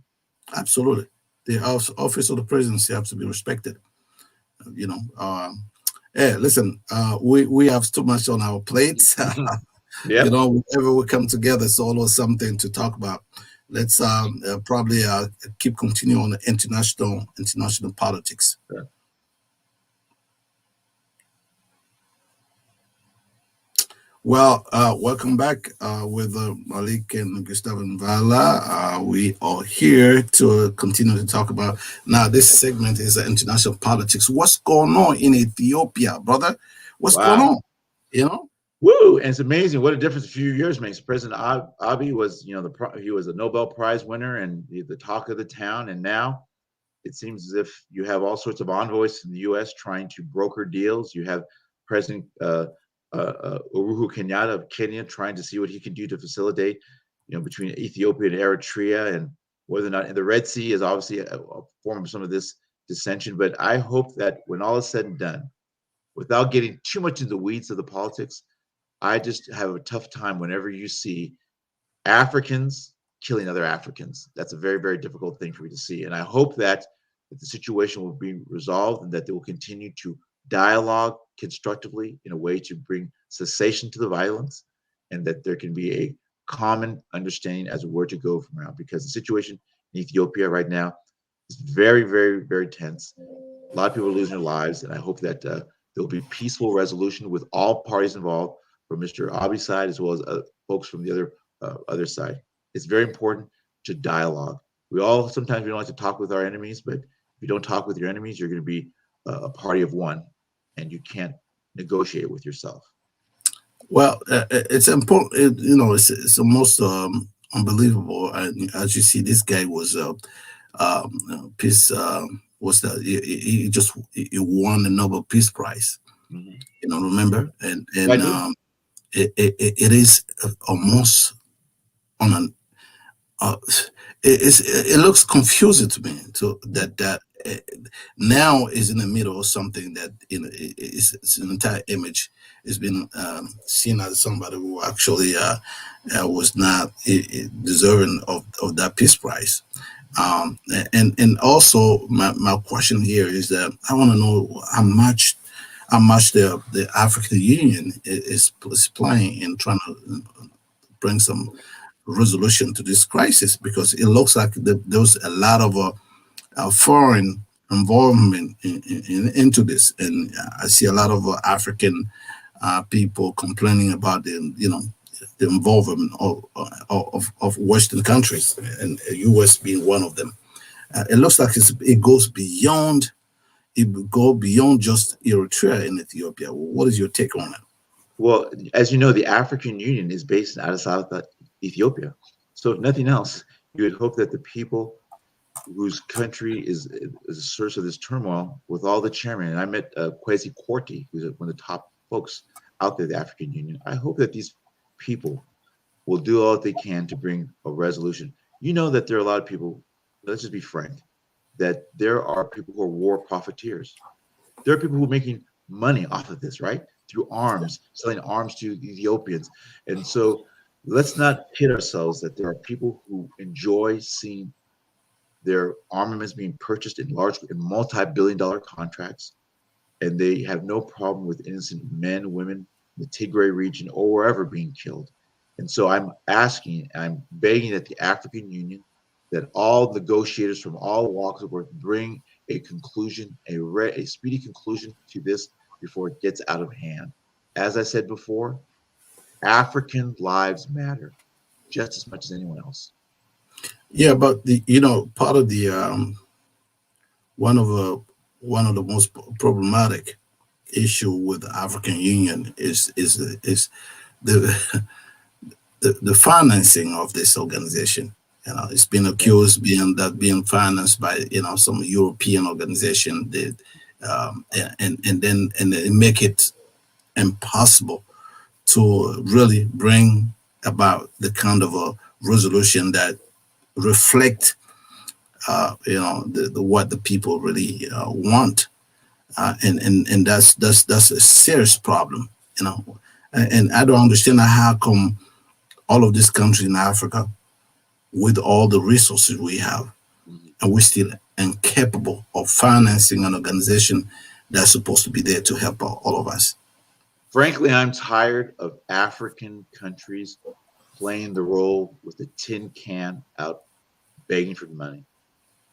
Absolutely. The office of the presidency has to be respected. Listen, we have too much on our plates. Whenever we come together, it's always something to talk about. Let's probably keep continuing on the international politics. Yeah. Well, welcome back with Malik and Gustavo and Vala. We are here to continue to talk about. Now, this segment is international politics. What's going on in Ethiopia, brother? What's going on? Woo! And it's amazing what a difference a few years makes. President Abiy was, he was a Nobel Prize winner and the talk of the town. And now it seems as if you have all sorts of envoys in the U.S. trying to broker deals. You have President Uhuru Kenyatta of Kenya trying to see what he can do to facilitate, between Ethiopia and Eritrea, and whether or not, and the Red Sea is obviously a form of some of this dissension. But I hope that when all is said and done, without getting too much into the weeds of the politics, I just have a tough time whenever you see Africans killing other Africans. That's a very, very difficult thing for me to see. And I hope that the situation will be resolved and that they will continue to dialogue constructively in a way to bring cessation to the violence, and that there can be a common understanding as where to go from now, because the situation in Ethiopia right now is very, very, very tense. A lot of people are losing their lives, and I hope that there'll be peaceful resolution with all parties involved, from Mr. Abiy's side as well as folks from the other side. It's very important to dialogue. Sometimes we don't like to talk with our enemies, but if you don't talk with your enemies, you're going to be a party of one, and you can't negotiate with yourself. Well, it's important. It's almost unbelievable. And as you see, this guy was peace. Was that he won the Nobel Peace Prize? Mm-hmm. Remember? And it is almost on an. It looks confusing to me. So that now is in the middle of something that it's an entire image. It's been seen as somebody who actually was not deserving of that peace prize. And also my question here is that I want to know how much the African Union is playing in trying to bring some resolution to this crisis, because it looks like there's a lot of foreign involvement into this, and I see a lot of African people complaining about the involvement of Western countries, and U.S. being one of them. It looks like it goes beyond. It would go beyond just Eritrea and Ethiopia. What is your take on that? Well, as you know, the African Union is based out of South Ethiopia. So if nothing else, you would hope that the people whose country is the source of this turmoil, with all the chairmen, and I met Kwesi Kwartey, who's one of the top folks out there, the African Union. I hope that these people will do all that they can to bring a resolution. You know that there are a lot of people, let's just be frank, that there are people who are war profiteers. There are people who are making money off of this, right? Through arms, selling arms to Ethiopians. And so let's not kid ourselves that there are people who enjoy seeing their armaments being purchased in multi-billion-dollar contracts, and they have no problem with innocent men, women, the Tigray region, or wherever being killed. And so I'm begging that the African Union, that all negotiators from all walks of work bring a conclusion, a speedy conclusion to this before it gets out of hand. As I said before, African lives matter just as much as anyone else. Yeah, but part of the one of the most problematic issue with the African Union is the the financing of this organization. It's been accused being financed by some European organization that and they make it impossible to really bring about the kind of a resolution that reflect what the people really want, and that's a serious problem, and I don't understand how come all of these countries in Africa, with all the resources we have, and we're still incapable of financing an organization that's supposed to be there to help all of us. Frankly, I'm tired of African countries playing the role with the tin can out begging for money.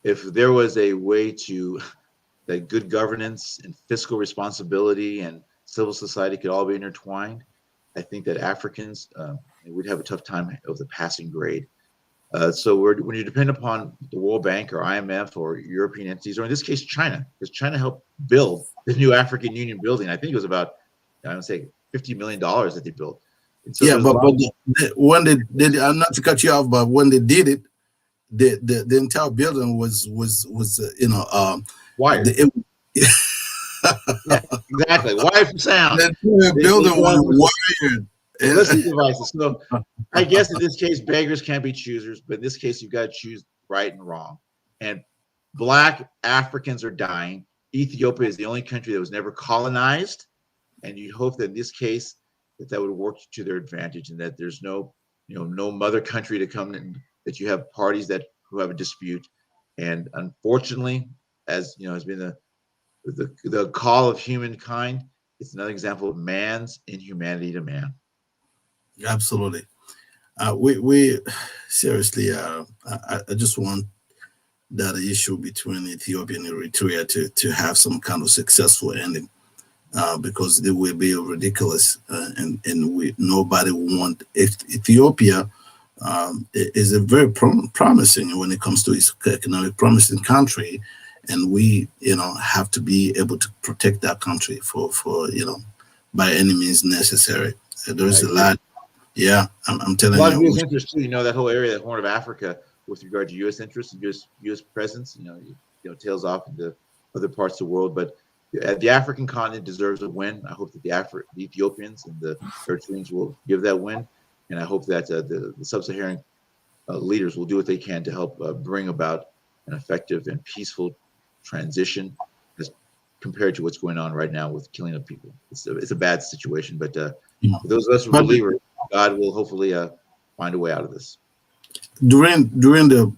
If there was a way that good governance and fiscal responsibility and civil society could all be intertwined, I think that Africans would have a tough time of the passing grade. So when you depend upon the World Bank or IMF or European entities, or in this case, China, because China helped build the new African Union building. I think it was about, I would say, $50 million that they built. And so yeah, but when they did, I'm not to cut you off, but when they did it, the entire building was wired. Yeah, exactly. Wired for sound. The building was wired. Listening devices. So I guess in this case, beggars can't be choosers, but in this case, you've got to choose right and wrong. And Black Africans are dying. Ethiopia is the only country that was never colonized, and you hope that in this case that would work to their advantage, and that there's no mother country to come in, that you have parties who have a dispute. And unfortunately, as has been the call of humankind, it's another example of man's inhumanity to man. Absolutely. We seriously, I just want that issue between Ethiopia and Eritrea to have some kind of successful ending, because it will be ridiculous, and nobody want Ethiopia. Is a very promising when it comes to its economic promising country, and we have to be able to protect that country for by any means necessary. There's a lot. Yeah, I'm telling A lot of you. U.S. interests too. That whole area, that Horn of Africa, with regard to U.S. interests and U.S. presence. Tails off into other parts of the world. But the African continent deserves a win. I hope that the Ethiopians and the Eritreans will give that win, and I hope that the sub-Saharan leaders will do what they can to help bring about an effective and peaceful transition, as compared to what's going on right now with killing of people. It's a bad situation, but for those of us who are believers, God will hopefully find a way out of this. During the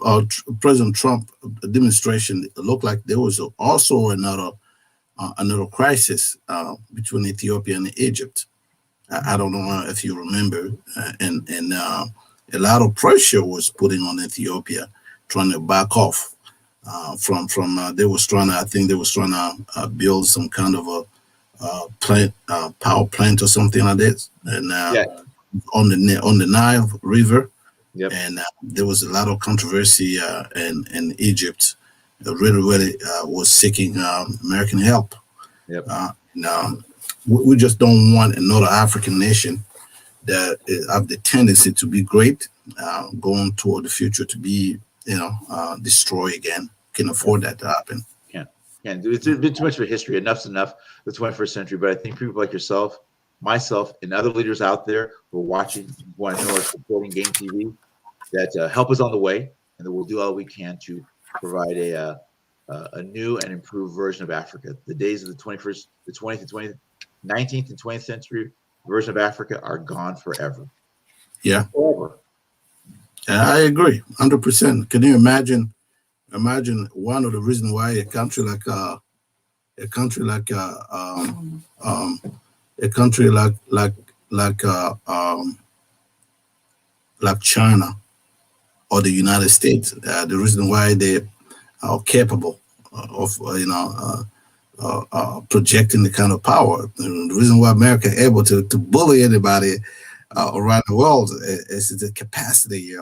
President Trump demonstration, it looked like there was also another crisis between Ethiopia and Egypt. I don't know if you remember, and a lot of pressure was putting on Ethiopia, trying to back off from. They was trying to, I think they was trying to build some kind of a plant, power plant or something like this, and on the Nile River. Yep. And there was a lot of controversy, in Egypt. Really was seeking American help. Yep. We just don't want another African nation that have the tendency to be great, going toward the future to be, destroyed again. Can afford that to happen. Can't. It's been too much of a history. Enough's enough. The 21st century. But I think people like yourself, myself, and other leaders out there who are watching, who want to know, are supporting Game TV, that help is on the way, and that we'll do all we can to provide a new and improved version of Africa. The days of the 21st, the 20th, and 20th, 19th, and 20th century version of Africa are gone forever. Yeah, forever. I agree, 100%. Can you imagine? Imagine one of the reasons why a country like China or the United States, the reason why they are capable of projecting the kind of power. The reason why America is able to bully anybody around the world is the capacity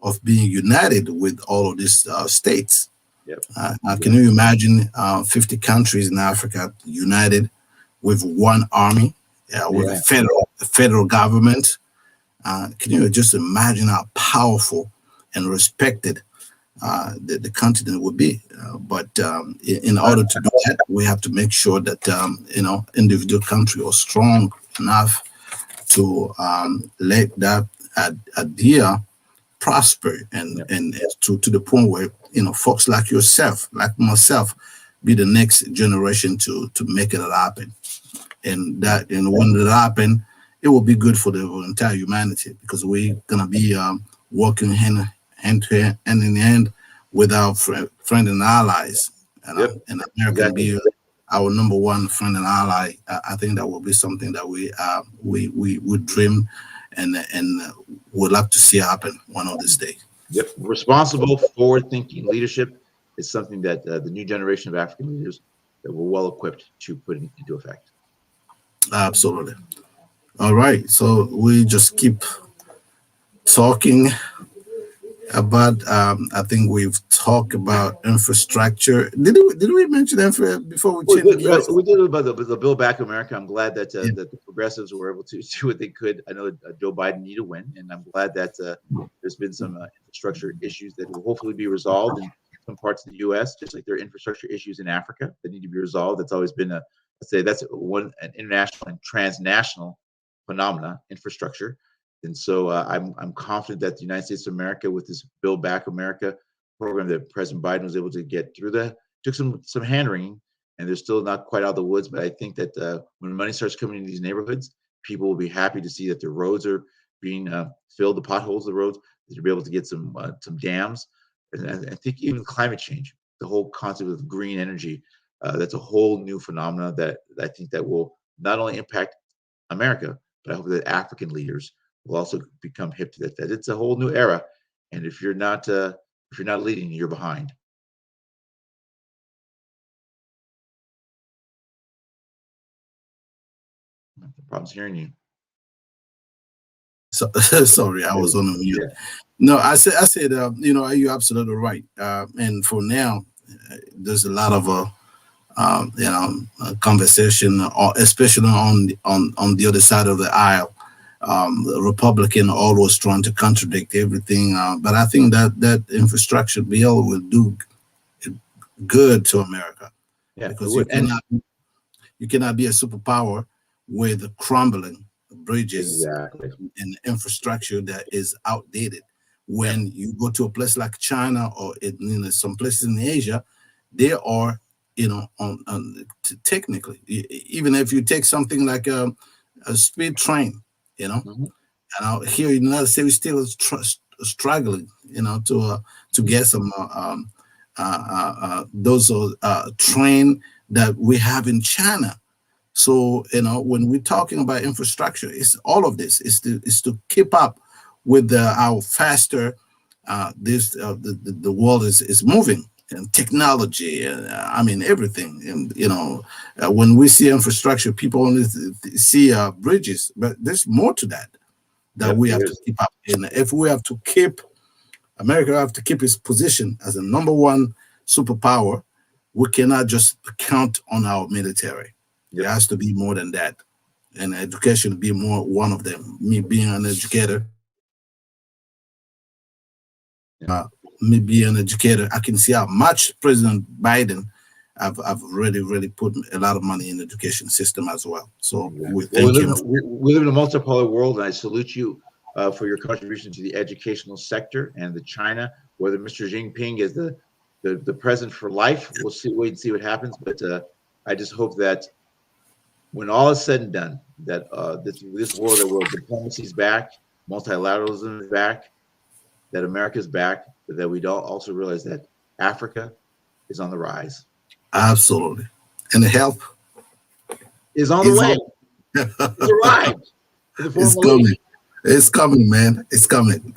of being united with all of these states. Yep. Can you imagine 50 countries in Africa united with one army, with a federal government? Can you just imagine how powerful and respected the continent would be? But in order to do that, we have to make sure that individual countries are strong enough to let that idea prosper and to the point where folks like yourself, like myself, be the next generation to make it happen. And when it happen, it will be good for the entire humanity, because we're gonna be working hand in hand with our friend and allies, and America will be our number one friend and ally. I think that will be something that we would dream and would like to see happen one of these days. Yep. Responsible, forward-thinking leadership is something that the new generation of African leaders that we're well equipped to put into effect. Absolutely. All right. So we just keep talking about. I think we've talked about infrastructure. Did we mention that before we changed? We did about the Build Back America. I'm glad that that the progressives were able to do what they could. I know Joe Biden needed a win, and I'm glad that there's been some infrastructure issues that will hopefully be resolved in some parts of the U.S., just like there are infrastructure issues in Africa that need to be resolved. That's always been an international and transnational phenomena, infrastructure. And so I'm confident that the United States of America, with this Build Back America program that President Biden was able to get through, took some hand-wringing, and they're still not quite out of the woods. But I think that when money starts coming into these neighborhoods, people will be happy to see that the roads are being filled, the potholes of the roads, to be able to get some dams. And I think even climate change, the whole concept of green energy, that's a whole new phenomena that I think that will not only impact America, but I hope that African leaders will also become hip to that. That it's a whole new era, and if you're not leading, you're behind. problems hearing you. So sorry, I was on the mute. Yeah. No, I said, you're absolutely right. And for now, there's a lot of conversation, especially on the other side of the aisle. The Republican always trying to contradict everything, but I think that infrastructure bill will do good to America, Yeah, because you cannot be a superpower with crumbling bridges exactly. and infrastructure that is outdated. When you go to a place like China or some places in Asia, they are, technically, even if you take something like a speed train, Mm-hmm. and out here in the United States, we still struggling, to get some those train that we have in China. So, when we're talking about infrastructure, it's all of this is to keep up with how faster the world is moving, and technology. I mean, everything. And when we see infrastructure, people only see bridges, but there's more to that we have to keep up. And if we have to keep America have to keep its position as a number one superpower, we cannot just count on our military. It has to be more than that, and education be more one of them. Me being an educator, I can see how much President Biden have really put a lot of money in the education system as well. So we thank him. We live in a multipolar world, and I salute you for your contribution to the educational sector and the China. Whether Mr. Jinping is the president for life, we'll wait and see what happens. But I just hope that when all is said and done, that this world where diplomacy is back, multilateralism is back, that America is back, but that we don't also realize that Africa is on the rise. Absolutely, and the help is on the way. It's arrived. It's coming. It's coming, man. It's coming.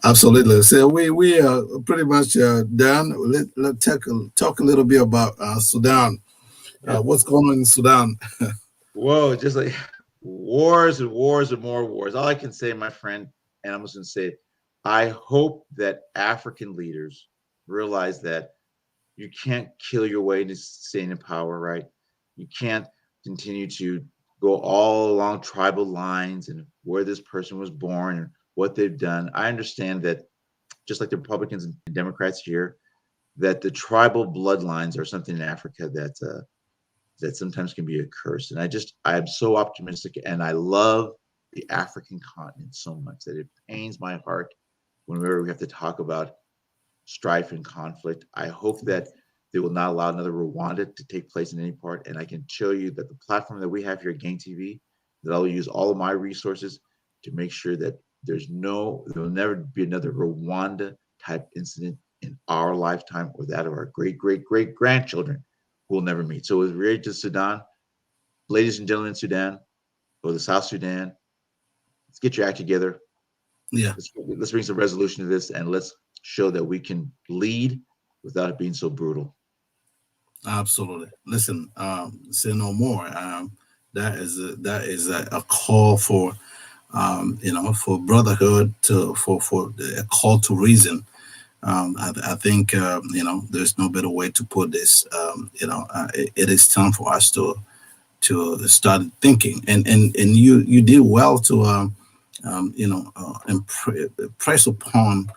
Absolutely. So we are pretty much done. Let's talk a little bit about Sudan. What's going on in Sudan? Whoa, just like wars and wars and more wars. All I can say, my friend, and I'm just going to say it, I hope that African leaders realize that you can't kill your way to staying in power, right? You can't continue to go all along tribal lines and where this person was born and what they've done. I understand that, just like the Republicans and Democrats here, that the tribal bloodlines are something in Africa that sometimes can be a curse. And I am so optimistic, and I love the African continent so much that it pains my heart whenever we have to talk about strife and conflict. I hope that they will not allow another Rwanda to take place in any part. And I can show you that the platform that we have here at Gang TV, that I'll use all of my resources to make sure that there will never be another Rwanda type incident in our lifetime or that of our great grandchildren who will never meet. So with related to Sudan, ladies and gentlemen in Sudan, or the South Sudan, let's get your act together. Yeah. Let's bring some resolution to this, and let's show that we can lead without it being so brutal. Absolutely. Listen, say no more. That is a call for, for brotherhood, for a call to reason. I think there's no better way to put this. It is time for us to start thinking, and you did well to impress upon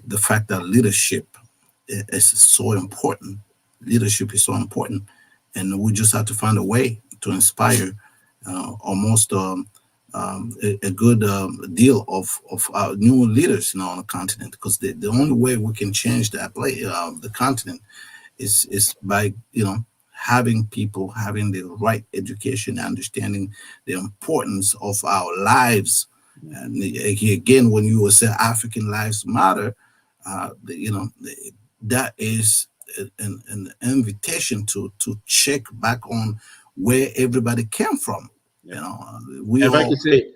the fact that leadership is so important. Leadership is so important, and we just have to find a way to inspire almost a good deal of our new leaders on the continent, because the only way we can change that the continent is by having people having the right education, understanding the importance of our lives. And again, when you will say African lives matter, that is an invitation to check back on where everybody came from. If I could say,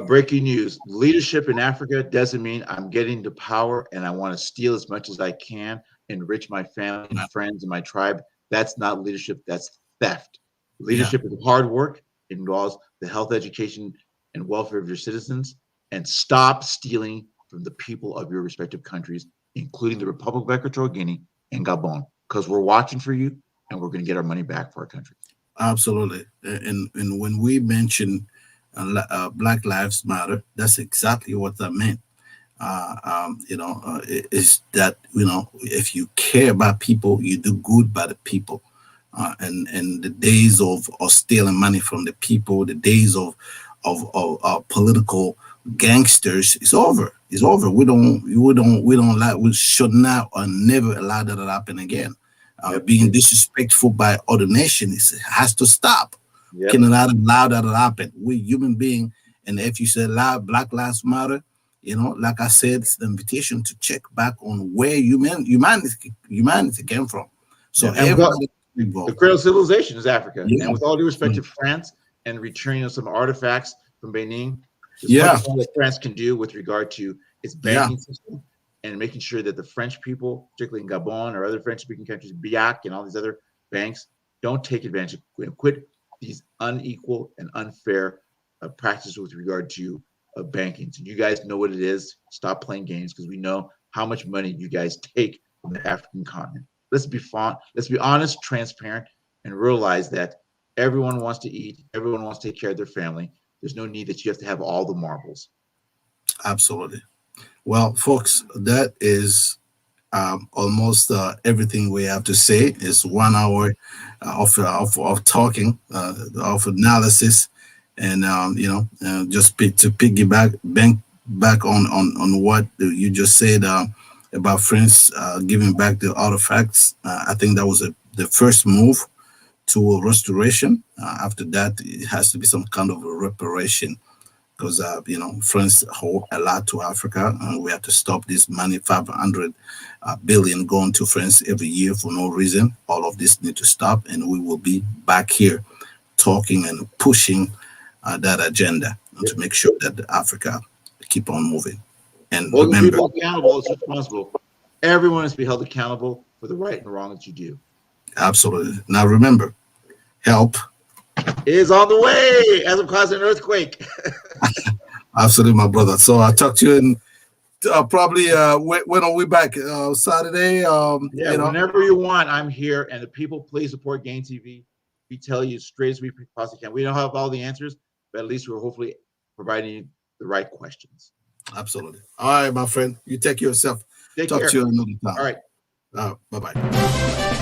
breaking news: leadership in Africa doesn't mean I'm getting to power and I want to steal as much as I can. enrich my family, my friends, and my tribe. That's not leadership. That's theft. Leadership is hard work. It involves the health, education, and welfare of your citizens. And stop stealing from the people of your respective countries, including the Republic of Equatorial Guinea and Gabon, because we're watching for you and we're going to get our money back for our country. Absolutely. And when we mention Black Lives Matter, that's exactly what that meant. Is that, if you care about people, you do good by the people. And the days of stealing money from the people, the days of political gangsters is over. It's over. We should not or never allow that to happen again. Being disrespectful by other nations has to stop. Cannot allow that to happen. We human beings, and if you say Black Lives Matter, like I said, it's an invitation to check back on where humanity came from. So everybody involved. The cradle of civilization is Africa, and with all due respect to France and returning of some artifacts from Benin, there's what France can do with regard to its banking system and making sure that the French people, particularly in Gabon or other French-speaking countries, BIAC and all these other banks, don't take advantage of, quit these unequal and unfair practices with regard to banking. So you guys know what it is. Stop playing games, because we know how much money you guys take from the African continent. Let's be honest, transparent, and realize that everyone wants to eat. Everyone wants to take care of their family. There's no need that you have to have all the marbles. Absolutely. Well, folks, that is almost everything we have to say. Is 1 hour of talking, of analysis, and just to piggyback back on what you just said about France giving back the artifacts. I think that was the first move to restoration. After that, it has to be some kind of a reparation, because France hold a lot to Africa, and we have to stop this money, 500 billion going to France every year for no reason. All of this need to stop, and we will be back here talking and pushing that agenda to make sure that Africa keep on moving. And remember, people accountable is responsible. Everyone has to be held accountable for the right and wrong that you do. Absolutely. Now remember, help is on the way as I'm causing an earthquake. Absolutely, my brother. So I'll talk to you in probably when are we back? Saturday? Whenever you want, I'm here. And the people, please support Gain TV. We tell you as straight as we possibly can. We don't have all the answers, but at least we're hopefully providing you the right questions. Absolutely. All right, my friend. You take care of yourself. Take Talk care. to you another time. All right. Bye-bye.